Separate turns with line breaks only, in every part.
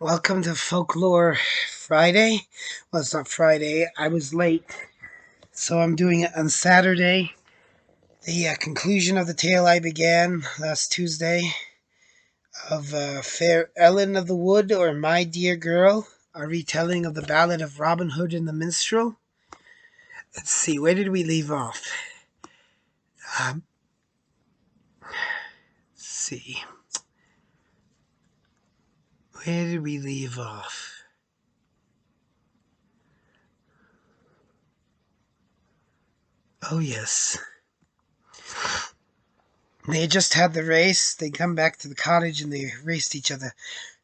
Welcome to Folklore Friday. Well, it's not Friday. I was late, so I'm doing it on Saturday. The conclusion of the tale I began last Tuesday of Fair Ellen of the Wood, or My Dear Girl, a retelling of the ballad of Robin Hood and the Minstrel. Let's see, where did we leave off? Let's see. Where did we leave off? Oh, yes. They had just had the race. They come back to the cottage and they raced each other.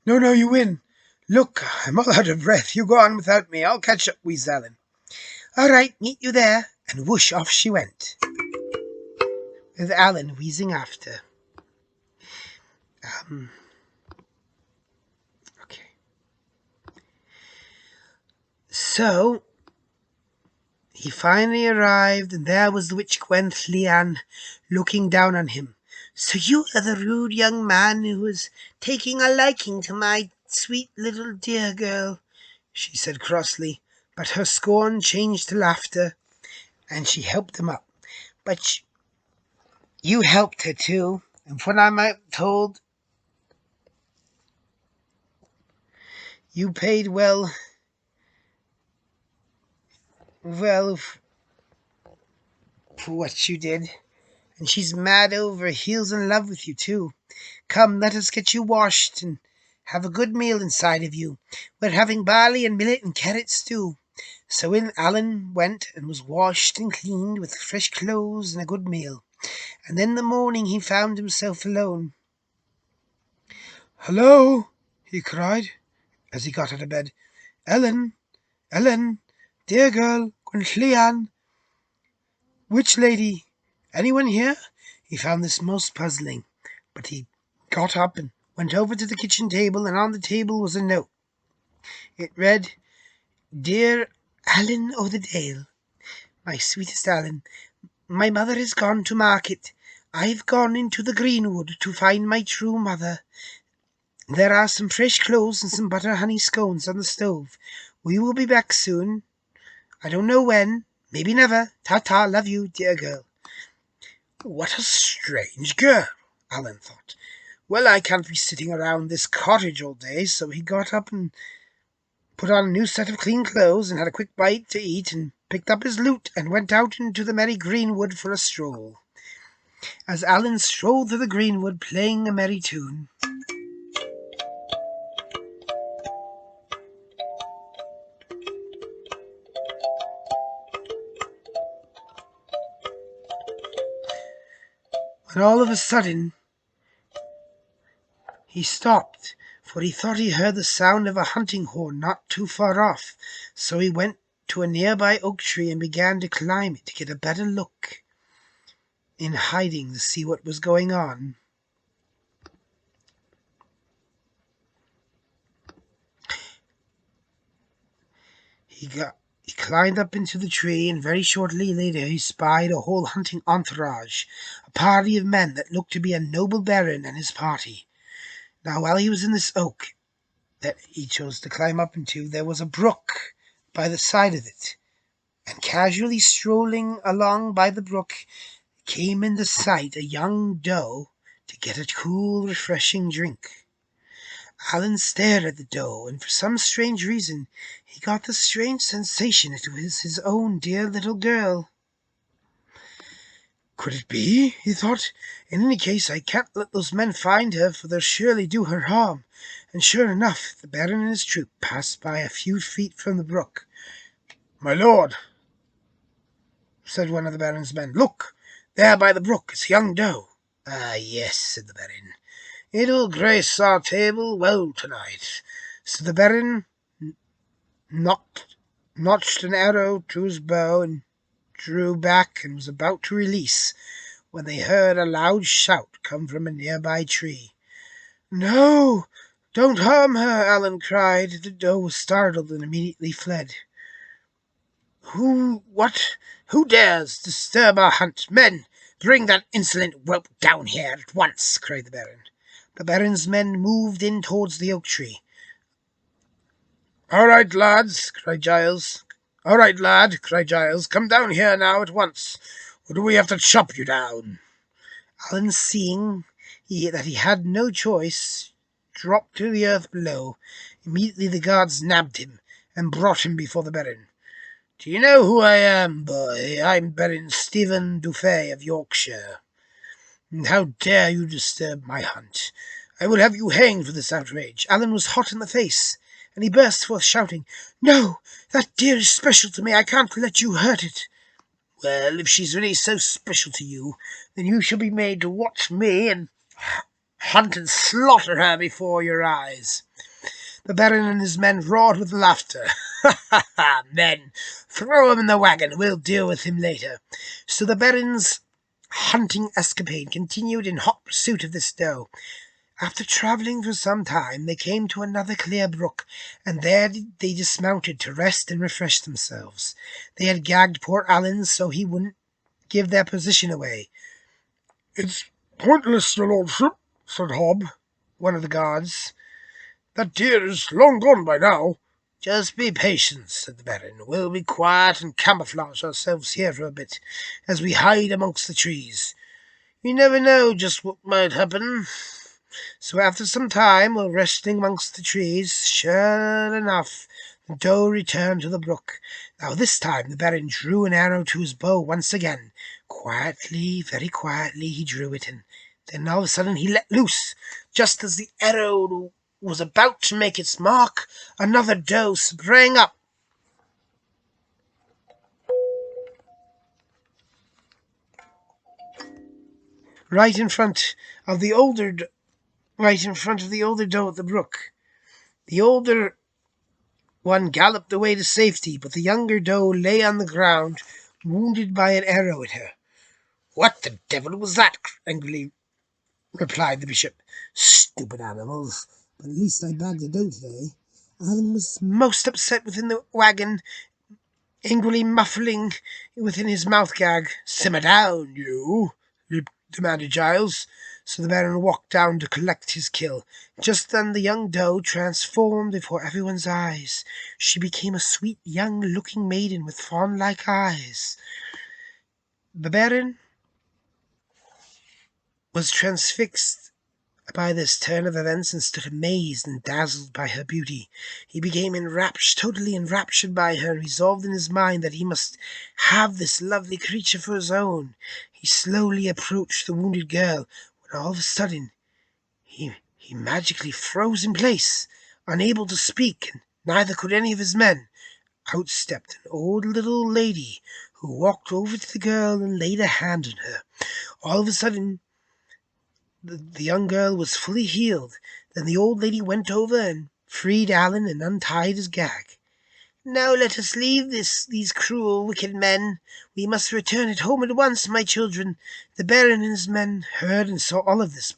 No, you win. Look, I'm all out of breath. You go on without me. I'll catch up, wheezed Ellen. All right, meet you there. And whoosh, off she went, with Ellen wheezing after. Okay. So, he finally arrived, and there was the witch Gwenllian looking down on him. So you are the rude young man who is taking a liking to my sweet little dear girl, she said crossly, but her scorn changed to laughter, and she helped him up. But you helped her too, and when I'm told, you paid well, for what you did, and she's mad over heels in love with you too. Come, let us get you washed and have a good meal inside of you. We're having barley and millet and carrot stew. So in Ellen went and was washed and cleaned with fresh clothes and a good meal. And in the morning he found himself alone. Hello, he cried as he got out of bed. Ellen, dear girl, Gwenllian, witch lady, anyone here? He found this most puzzling, but he got up and went over to the kitchen table, and on the table was a note. It read, Dear Ellen o' the Dale, my sweetest Ellen, my mother is gone to market. I've gone into the greenwood to find my true mother. There are some fresh clothes and some butter honey scones on the stove. We will be back soon. I don't know when. Maybe never. Ta-ta, love you, dear girl. What a strange girl, Ellen thought. Well, I can't be sitting around this cottage all day, so he got up and put on a new set of clean clothes and had a quick bite to eat and picked up his lute and went out into the merry greenwood for a stroll. As Ellen strolled through the greenwood playing a merry tune, when all of a sudden he stopped, for he thought he heard the sound of a hunting horn not too far off. So he went to a nearby oak tree and began to climb it to get a better look, in hiding to see what was going on. He climbed up into the tree, and very shortly later he spied a whole hunting entourage, a party of men that looked to be a noble baron and his party. Now, while he was in this oak that he chose to climb up into, there was a brook by the side of it, and casually strolling along by the brook came into sight a young doe to get a cool, refreshing drink. Ellen stared at the doe, and for some strange reason he got the strange sensation it was his own dear little girl. Could it be? He thought. In any case, I can't let those men find her, for they'll surely do her harm. And sure enough, the baron and his troop passed by a few feet from the brook. My lord, said one of the baron's men, look, there by the brook is a young doe. Ah, yes, said the baron. It'll grace our table well tonight. So the baron notched an arrow to his bow and drew back and was about to release when they heard a loud shout come from a nearby tree. No, don't harm her, Ellen cried. The doe was startled and immediately fled. Who dares disturb our hunt? Men, bring that insolent whelp down here at once, cried the baron. The baron's men moved in towards the oak tree. All right, lads, cried Giles. All right, lad, cried Giles. Come down here now at once, or do we have to chop you down? Elen, seeing that he had no choice, dropped to the earth below. Immediately the guards nabbed him and brought him before the Baron. Do you know who I am, boy? I'm Baron Stephen Dufay of Yorkshire. And how dare you disturb my hunt? I will have you hanged for this outrage. Elen was hot in the face, and he burst forth shouting, No! That deer is special to me. I can't let you hurt it. Well, if she's really so special to you, then you shall be made to watch me and hunt and slaughter her before your eyes. The Baron and his men roared with laughter. Ha ha ha! Men, throw him in the wagon. We'll deal with him later. So the Baron's hunting escapade continued in hot pursuit of this doe. After travelling for some time, they came to another clear brook, and there they dismounted to rest and refresh themselves. They had gagged poor Elen so he wouldn't give their position away. It's pointless, your lordship, said Hob, one of the guards. That deer is long gone by now. Just be patient, said the Baron. We'll be quiet and camouflage ourselves here for a bit, as we hide amongst the trees. You never know just what might happen. So after some time, while resting amongst the trees, sure enough, the doe returned to the brook. Now this time the Baron drew an arrow to his bow once again. Quietly, very quietly, he drew it, and then all of a sudden he let loose. Just as the arrow was about to make its mark, another doe sprang up. Right in front of the older doe at the brook. The older one galloped away to safety, but the younger doe lay on the ground, wounded by an arrow at her. What the devil was that? Angrily replied the bishop. Stupid animals! But at least I bagged a doe today. Elen was most upset within the wagon, angrily muffling within his mouth gag. Simmer down, you, demanded Giles. So the Baron walked down to collect his kill. Just then the young doe transformed before everyone's eyes. She became a sweet, young-looking maiden with fawn-like eyes. The Baron was transfixed by this turn of events and stood amazed and dazzled by her beauty. He became totally enraptured by her, and resolved in his mind that he must have this lovely creature for his own. He slowly approached the wounded girl, when all of a sudden he magically froze in place, unable to speak, and neither could any of his men. Out stepped an old little lady, who walked over to the girl and laid a hand on her. All of a sudden the young girl was fully healed. Then the old lady went over and freed Elen and untied his gag. Now let us leave these cruel, wicked men. We must return at home at once, my children. The Baron and his men heard and saw all of this,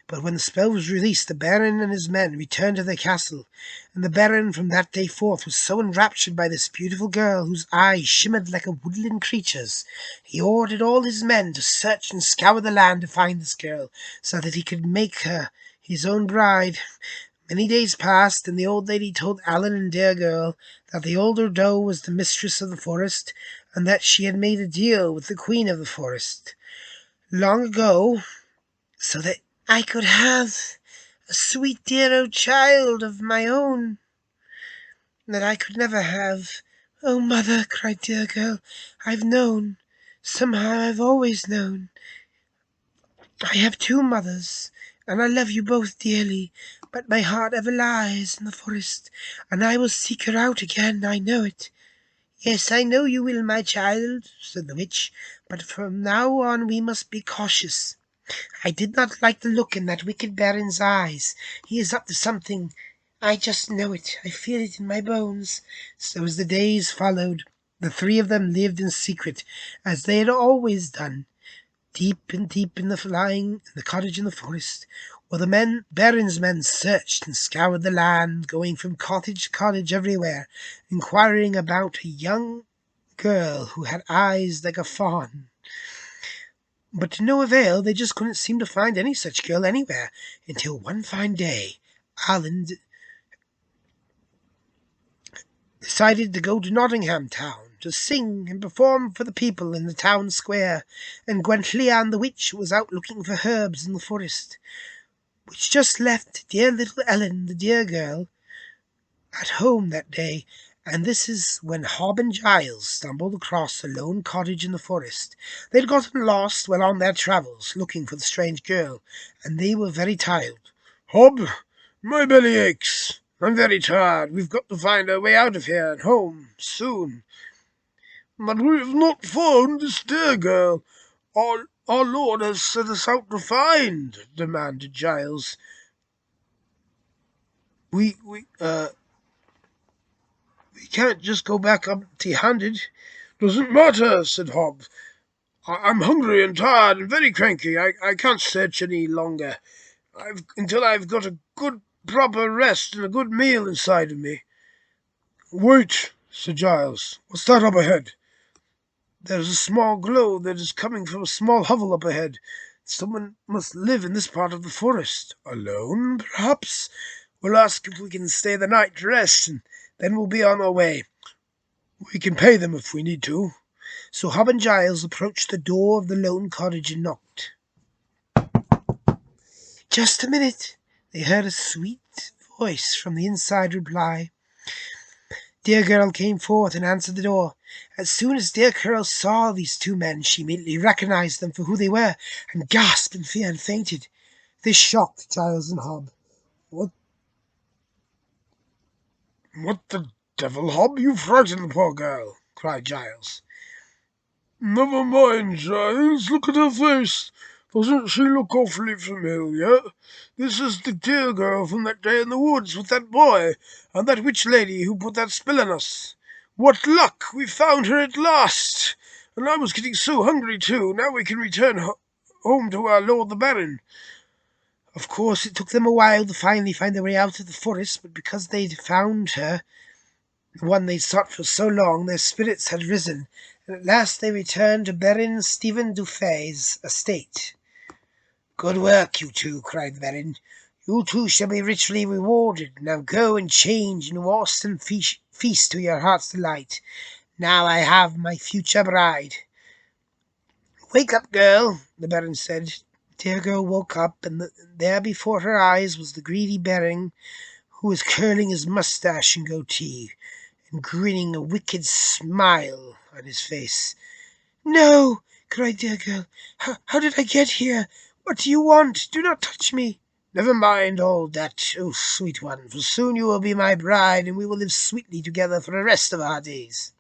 but when the spell was released, the Baron and his men returned to their castle, and the Baron from that day forth was so enraptured by this beautiful girl, whose eyes shimmered like a woodland creature's, he ordered all his men to search and scour the land to find this girl, so that he could make her his own bride. Many days passed, and the old lady told Elen and dear girl that the older doe was the mistress of the forest, and that she had made a deal with the queen of the forest long ago, so that I could have a sweet dear old child of my own that I could never have. Oh, mother, cried dear girl, I've known. Somehow I've always known. I have two mothers, and I love you both dearly, but my heart ever lies in the forest, and I will seek her out again, I know it. Yes, I know you will, my child, said the witch, but from now on we must be cautious. I did not like the look in that wicked Baron's eyes. He is up to something. I just know it. I feel it in my bones. So as the days followed, the three of them lived in secret, as they had always done, deep in the cottage in the forest, while the Baron's men searched and scoured the land, going from cottage to cottage everywhere, inquiring about a young girl who had eyes like a fawn. But to no avail. They just couldn't seem to find any such girl anywhere, until one fine day Elen decided to go to Nottingham Town to sing and perform for the people in the town square, and Gwenllian the witch was out looking for herbs in the forest, which just left dear little Ellen, the dear girl, at home that day. And this is when Hob and Giles stumbled across a lone cottage in the forest. They'd gotten lost while on their travels, looking for the strange girl, and they were very tired. "Hob, my belly aches. I'm very tired. We've got to find our way out of here and home soon." "But we've not found this dear girl our Lord has set us out to find," demanded Giles. We can't just go back empty-handed." "Doesn't matter," said Hob. "I'm hungry and tired and very cranky. I can't search any longer until I've got a good proper rest and a good meal inside of me." "Wait," said Giles. "What's that up ahead?" "There's a small glow that is coming from a small hovel up ahead. Someone must live in this part of the forest. Alone, perhaps? We'll ask if we can stay the night to rest, and then we'll be on our way. We can pay them if we need to." So Hob and Giles approached the door of the lone cottage and knocked. "Just a minute," they heard a sweet voice from the inside reply. Dear Girl came forth and answered the door. As soon as Dear Girl saw these two men, she immediately recognized them for who they were, and gasped in fear and fainted. This shocked Giles and Hob. What the devil, Hob? You frightened the poor girl," cried Giles. "Never mind, Giles. Look at her face. Doesn't she look awfully familiar? This is the dear girl from that day in the woods with that boy, and that witch lady who put that spell on us. What luck! We've found her at last! And I was getting so hungry too. Now we can return home to our Lord the Baron." Of course, it took them a while to finally find their way out of the forest, but because they'd found her, the one they'd sought for so long, their spirits had risen, and at last they returned to Baron Stephen Dufay's estate. "Good work, you two," cried the Baron. "You two shall be richly rewarded. Now go and change and roast and feast to your heart's delight. Now I have my future bride." "Wake up, girl," the Baron said. Dear Girl woke up, and there before her eyes was the greedy Baron, who was curling his moustache and goatee, and grinning a wicked smile on his face. "No!" cried Dear Girl. How did I get here? What do you want? Do not touch me." "Never mind all that, oh sweet one, for soon you will be my bride, and we will live sweetly together for the rest of our days."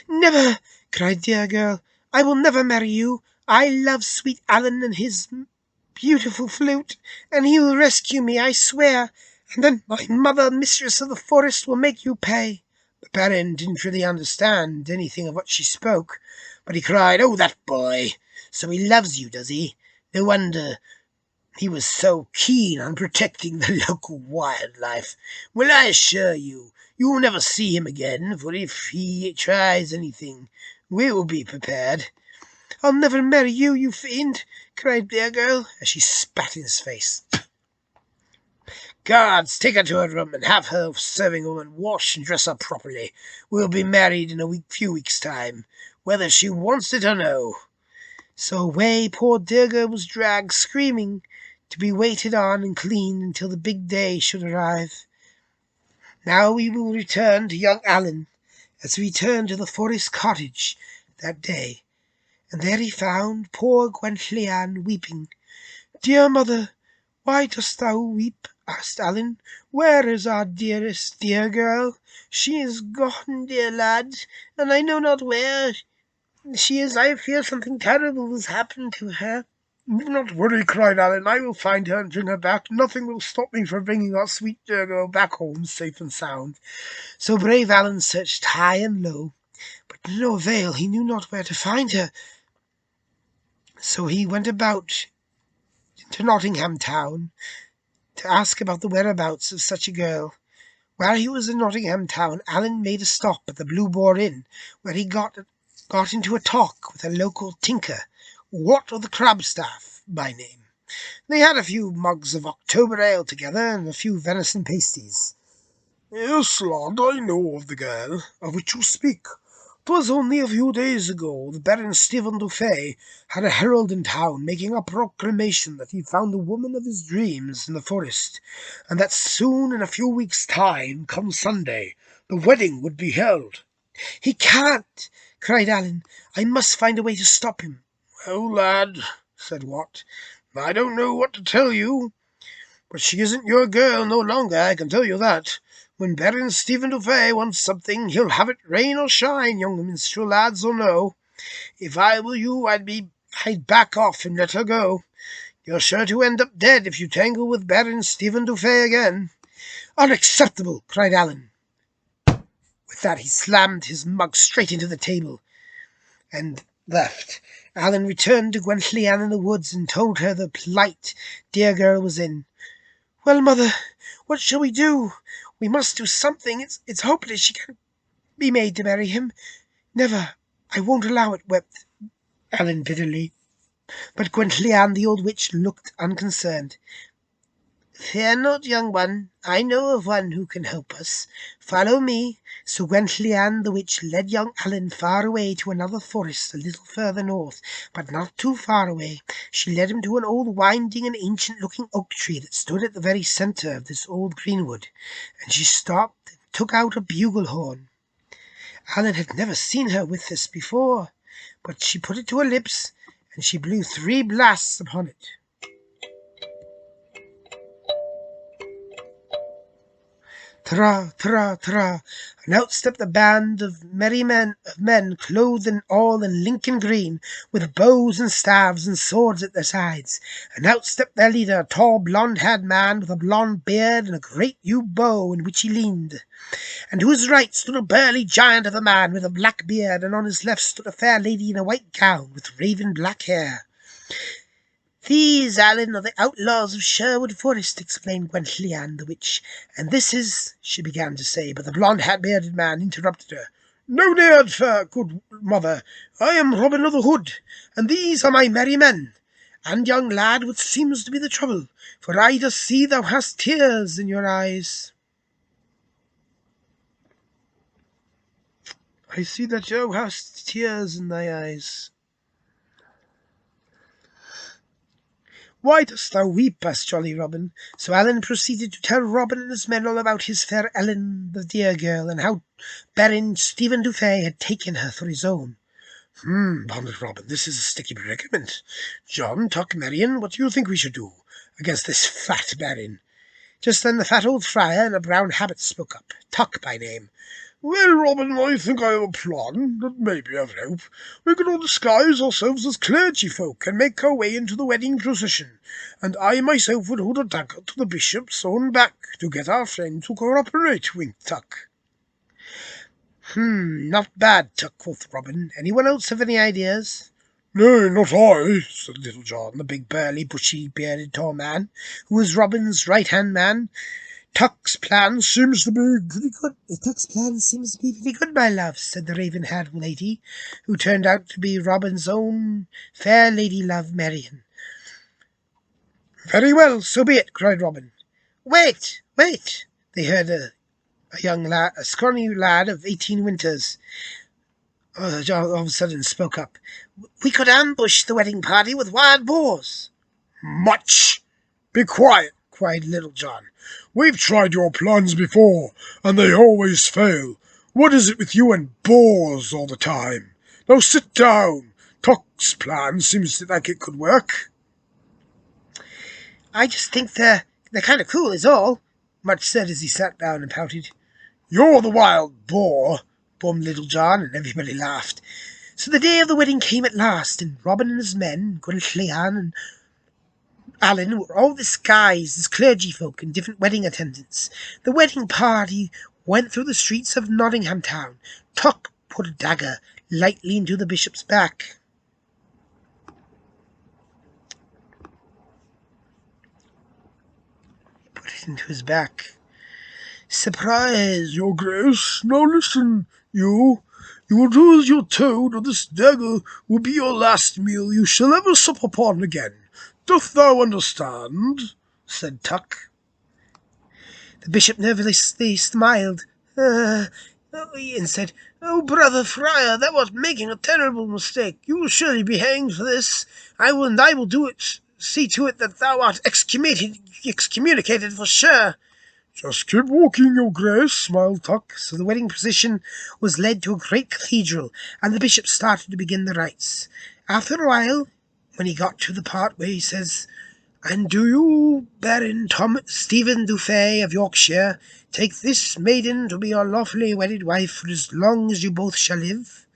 "Never!" cried Dear Girl. "I will never marry you. I love sweet Elen and his beautiful flute, and he will rescue me, I swear, and then my mother, mistress of the forest, will make you pay." The Baron didn't really understand anything of what she spoke, but he cried, "Oh, that boy! So he loves you, does he? No wonder he was so keen on protecting the local wildlife. Well, I assure you, you will never see him again, for if he tries anything, we will be prepared." "I'll never marry you, you fiend!" cried Dear Girl, as she spat in his face. "Guards, take her to her room and have her serving woman wash and dress her properly. We'll be married in a few weeks' time, whether she wants it or no." So away poor Dear Girl was dragged, screaming, to be waited on and cleaned until the big day should arrive. Now we will return to young Alen, as he returned to the forest cottage that day, and there he found poor Gwenllian weeping. "Dear mother, why dost thou weep?" asked Alen. "Where is our dearest Dear Girl?" "She is gone, dear lad, and I know not where she is. I fear something terrible has happened to her." "Do not worry," cried Alen. "I will find her and bring her back. Nothing will stop me from bringing our sweet Dear Girl back home safe and sound." So brave Alen searched high and low, but to no avail. He knew not where to find her. So he went about to Nottingham Town to ask about the whereabouts of such a girl. While he was in Nottingham Town, Alen made a stop at the Blue Boar Inn, where he got into a talk with a local tinker, Wat of the Crabstaff by name. They had a few mugs of October ale together and a few venison pasties. Yes, lad, I know of the girl of which you speak. 'Twas only a few days ago the Baron Stephen du Fay had a herald in town making a proclamation that he found the woman of his dreams in the forest, and that soon, in a few weeks' time, come Sunday, the wedding would be held. "He can't!" cried Ellen. "I must find a way to stop him." "Well, lad," said Wat, "I don't know what to tell you. But she isn't your girl no longer, I can tell you that. When Baron Stephen du Fay wants something, he'll have it rain or shine, young minstrel lads will know. If I were you, I'd back off and let her go. You're sure to end up dead if you tangle with Baron Stephen du Fay again." "Unacceptable!" cried Ellen. With that he slammed his mug straight into the table and left. Ellen returned to Gwenllian in the woods and told her the plight dear girl was in. "Well, mother, what shall we do? We must do something. It's hopeless she can't be made to marry him. Never. I won't allow it," wept Ellen bitterly. But Gwenllian, the old witch, looked unconcerned. "Fear not, young one. I know of one who can help us. Follow me." So Gwenllian the witch led young Ellen far away to another forest a little further north, but not too far away. She led him to an old winding and ancient-looking oak tree that stood at the very centre of this old greenwood, and she stopped and took out a bugle horn. Ellen had never seen her with this before, but she put it to her lips, and she blew 3 blasts upon it. Tra, tra, tra, and out stepped a band of merry men, clothed in all in Lincoln green, with bows and staves and swords at their sides. And out stepped their leader, a tall blond-haired man with a blond beard and a great yew bow in which he leaned. And to his right stood a burly giant of a man with a black beard, and on his left stood a fair lady in a white gown with raven black hair. "These, Ellen, are the outlaws of Sherwood Forest," explained Gwenllian the witch. "And this is—" she began to say, but the blond-bearded man interrupted her. "No need, fair good mother. I am Robin of the Hood, and these are my merry men. And, young lad, what seems to be the trouble? For I does see thou hast tears in your eyes." "I see that thou hast tears in thy eyes." "Why dost thou weep?" asked jolly Robin. So Ellen proceeded to tell Robin and his men all about his fair Ellen, the dear girl, and how Baron Stephen du Fay had taken her for his own. Pondered Robin, "this is a sticky predicament. John, Tuck, Marion, what do you think we should do against this fat baron?" Just then the fat old friar in a brown habit spoke up, Tuck by name. "Well, Robin, I think I have a plan that may be of help. We could all disguise ourselves as clergy folk and make our way into the wedding procession, and I myself would hold a dagger to the bishop's own back to get our friend to cooperate," winked Tuck. "Not bad, Tuck," quoth Robin. "Anyone else have any ideas?" "Nay, not I," said Little John, the big, burly, bushy-bearded, tall man, who was Robin's right-hand man. "Tuck's plan seems to be pretty good." "Tuck's plan seems to be pretty good, my love," said the raven-haired lady, who turned out to be Robin's own fair lady-love, Marion. "Very well, so be it," cried Robin. "Wait, wait!" they heard a young lad, a scrawny lad of 18 winters, all of a sudden spoke up. "We could ambush the wedding party with wild boars." "Much! Be quiet!" cried Little John. "We've tried your plans before, and they always fail. What is it with you and boars all the time? Now sit down. Tuck's plan seems like it could work." "I just think they're kind of cool, is all," Much said as he sat down and pouted. "You're the wild boar," boomed Little John, and everybody laughed. So the day of the wedding came at last, and Robin and his men, Gwenllian and Ellen, were all disguised as clergy folk and different wedding attendants. The wedding party went through the streets of Nottingham town. Tuck put a dagger lightly into the bishop's back. He put it into his back. "Surprise, your grace. Now listen, you will do as you're told, or this dagger will be your last meal you shall ever sup upon again. Doth thou understand?" said Tuck. The bishop nervously smiled and said, "Oh, brother friar, thou art making a terrible mistake. You will surely be hanged for this. I will do it. See to it that thou art excommunicated for sure." "Just keep walking, your grace," smiled Tuck. So the wedding procession was led to a great cathedral, and the bishop started to begin the rites. After a while, when he got to the part where he says, "And do you, Baron Stephen Dufay of Yorkshire, take this maiden to be your lawfully wedded wife for as long as you both shall live?"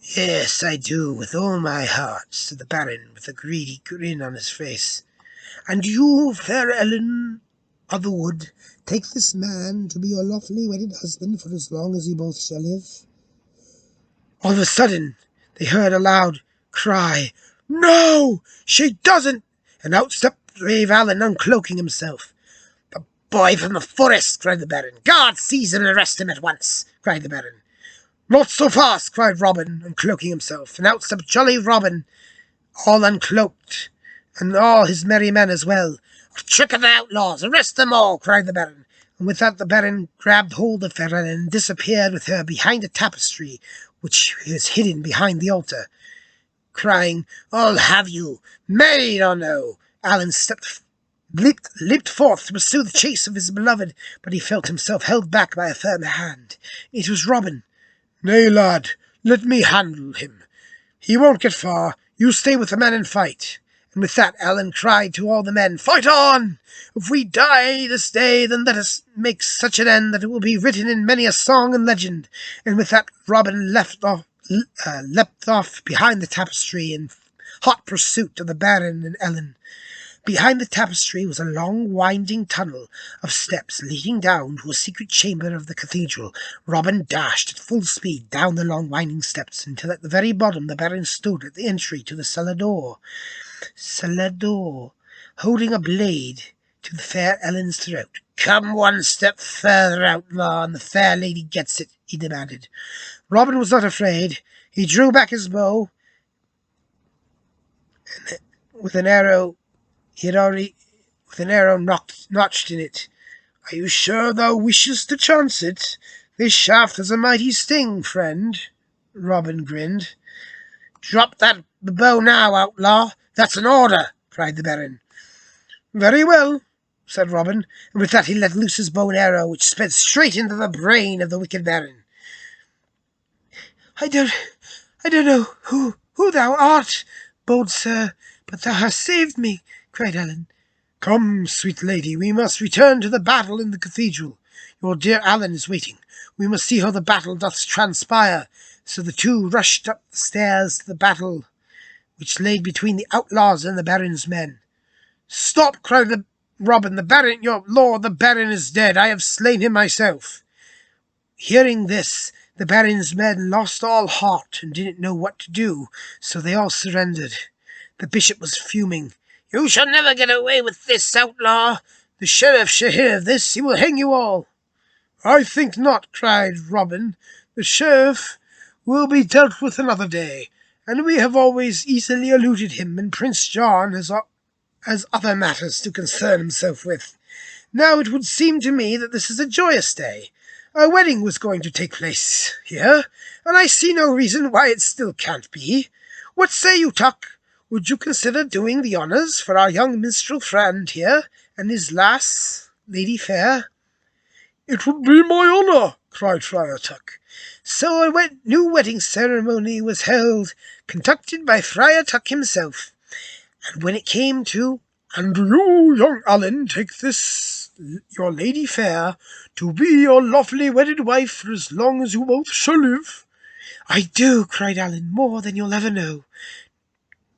"Yes, I do, with all my heart," said the Baron, with a greedy grin on his face. "And you, fair Ellen of the Wood, take this man to be your lawfully wedded husband for as long as you both shall live?" All of a sudden, they heard a loud cry, "No, she doesn't!" And out stepped brave Ellen, uncloaking himself. "The boy from the forest!" cried the Baron. "Guard, seize him and arrest him at once!" cried the Baron. "Not so fast!" cried Robin, uncloaking himself. And out stepped jolly Robin, all uncloaked, and all his merry men as well. "A trick of the outlaws! Arrest them all!" cried the Baron. And with that the Baron grabbed hold of fair Ellen and disappeared with her behind a tapestry which was hidden behind the altar, crying, "I'll have you, married or no!" Ellen leaped forth to pursue the chase of his beloved, but he felt himself held back by a firm hand. It was Robin. "Nay, lad, let me handle him. He won't get far. You stay with the men and fight." And with that Ellen cried to all the men, "Fight on! If we die this day, then let us make such an end that it will be written in many a song and legend." And with that Robin leapt off behind the tapestry in hot pursuit of the Baron and Ellen. Behind the tapestry was a long winding tunnel of steps leading down to a secret chamber of the cathedral. Robin dashed at full speed down the long winding steps until at the very bottom the Baron stood at the entry to the cellar door, holding a blade to the fair Ellen's throat. "Come one step further, outlaw, and the fair lady gets it," he demanded. Robin was not afraid. He drew back his bow, and with an arrow notched in it. "Are you sure thou wishest to chance it? This shaft has a mighty sting, friend." Robin grinned. "Drop the bow now, outlaw. That's an order," cried the Baron. "Very well," said Robin, and with that he let loose his bow and arrow, which sped straight into the brain of the wicked Baron. I don't know who thou art, bold sir, but thou hast saved me," cried Ellen. "Come, sweet lady, we must return to the battle in the cathedral. Your dear Ellen is waiting. We must see how the battle doth transpire." So the two rushed up the stairs to the battle which lay between the outlaws and the Baron's men. "Stop!" cried Robin. "The Baron, your lord, the Baron is dead. I have slain him myself." Hearing this, the Baron's men lost all heart and didn't know what to do, so they all surrendered. The bishop was fuming. "You shall never get away with this, outlaw. The sheriff shall hear of this. He will hang you all." "I think not," cried Robin. "The sheriff will be dealt with another day, and we have always easily eluded him, and Prince John has other matters to concern himself with. Now it would seem to me that this is a joyous day. A wedding was going to take place here, and I see no reason why it still can't be. What say you, Tuck? Would you consider doing the honours for our young minstrel friend here, and his lass, Lady Fair?" "It would be my honour," cried Friar Tuck. So a new wedding ceremony was held, conducted by Friar Tuck himself. And when it came to, "And do you, young Ellen, take this your Lady Fair to be your lawfully wedded wife for as long as you both shall live?" "I do," cried Ellen, "more than you'll ever know."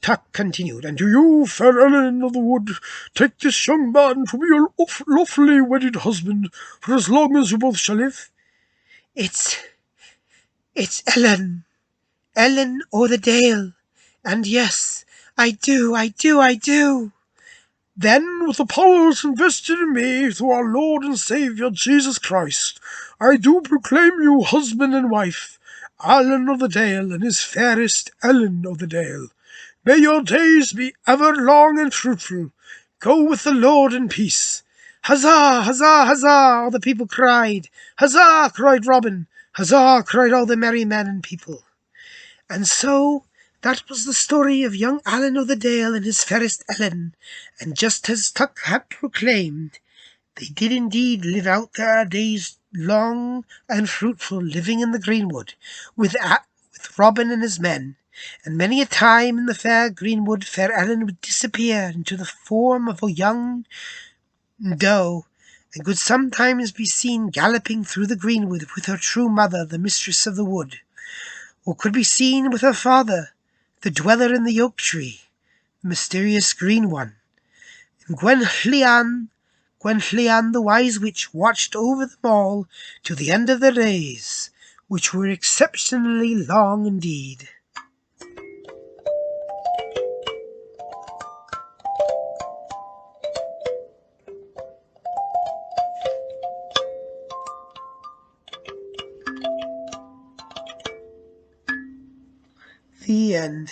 Tuck continued, "And do you, fair Ellen of the Wood, take this young man to be your lawfully wedded husband for as long as you both shall live?" It's Ellen o'er the dale, and yes, I do. "Then, with the powers invested in me through our Lord and Saviour Jesus Christ, I do proclaim you husband and wife, Ellen of the Dale and his fairest Ellen of the Dale. May your days be ever long and fruitful. Go with the Lord in peace." Huzzah! Huzzah! Huzzah! All the people cried. Huzzah! Cried Robin. Huzzah! Cried all the merry men and people. And so that was the story of young Allen of the Dale and his fairest Ellen, and just as Tuck had proclaimed, they did indeed live out their days long and fruitful, living in the greenwood, with Robin and his men, and many a time in the fair greenwood fair Ellen would disappear into the form of a young doe, and could sometimes be seen galloping through the greenwood with her true mother, the mistress of the wood, or could be seen with her father, the dweller in the oak tree, the mysterious green one. And Gwenllian, the wise witch, watched over them all to the end of their days, which were exceptionally long indeed. The end.